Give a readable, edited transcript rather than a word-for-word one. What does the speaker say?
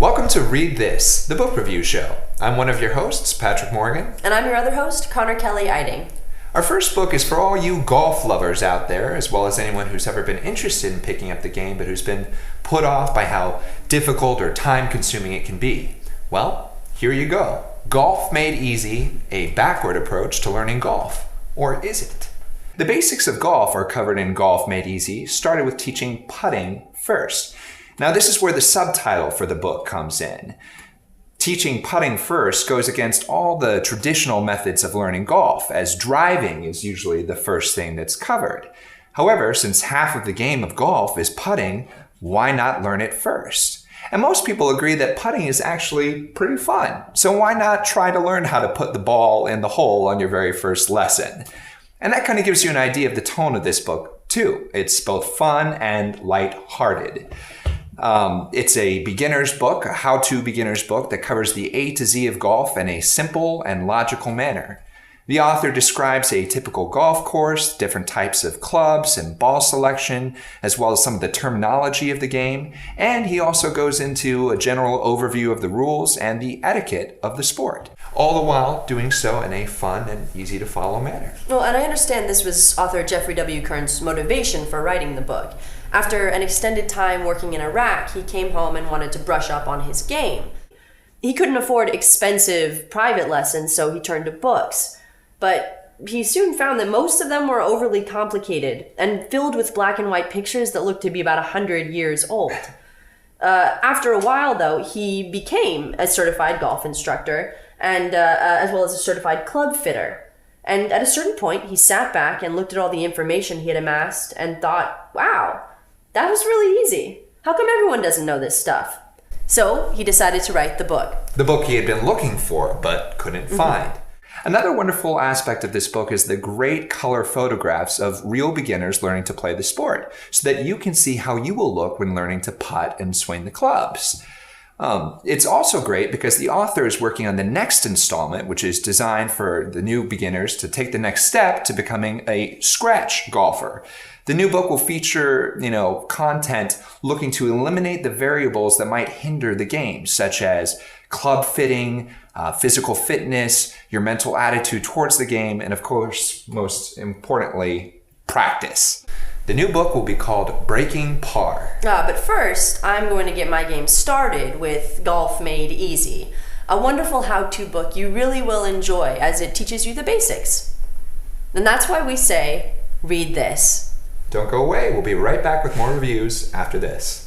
Welcome to Read This, the book review show. I'm one of your hosts, Patrick Morgan. And I'm your other host, Connor Kelly Eiding. Our first book is for all you golf lovers out there, as well as anyone who's ever been interested in picking up the game, but who's been put off by how difficult or time-consuming it can be. Well, here you go. Golf Made Easy, a backward approach to learning golf. Or is it? The basics of golf are covered in Golf Made Easy, started with teaching putting first. Now, this is where the subtitle for the book comes in. Teaching putting first goes against all the traditional methods of learning golf, as driving is usually the first thing that's covered. However, since half of the game of golf is putting, why not learn it first? And most people agree that putting is actually pretty fun, so why not try to learn how to put the ball in the hole on your very first lesson? And that kind of gives you an idea of the tone of this book, too. It's both fun and light-hearted. It's a beginner's book, a how-to beginner's book that covers the A to Z of golf in a simple and logical manner. The author describes a typical golf course, different types of clubs and ball selection, as well as some of the terminology of the game, and he also goes into a general overview of the rules and the etiquette of the sport, all the while doing so in a fun and easy-to-follow manner. Well, and I understand this was author Jeffrey W. Kern's motivation for writing the book. After an extended time working in Iraq, he came home and wanted to brush up on his game. He couldn't afford expensive private lessons, so he turned to books. But he soon found that most of them were overly complicated and filled with black and white pictures that looked to be about 100 years old. After a while, though, he became a certified golf instructor and as well as a certified club fitter. And at a certain point, he sat back and looked at all the information he had amassed and thought, wow, that was really easy. How come everyone doesn't know this stuff? So he decided to write the book. The book he had been looking for but couldn't find. Another wonderful aspect of this book is the great color photographs of real beginners learning to play the sport, so that you can see how you will look when learning to putt and swing the clubs. It's also great because the author is working on the next installment, which is designed for the new beginners to take the next step to becoming a scratch golfer. The new book will feature, content looking to eliminate the variables that might hinder the game, such as club fitting, physical fitness, your mental attitude towards the game, and of course, most importantly, practice. The new book will be called Breaking Par. But first, I'm going to get my game started with Golf Made Easy, a wonderful how-to book you really will enjoy as it teaches you the basics. And that's why we say, read this. Don't go away. We'll be right back with more reviews after this.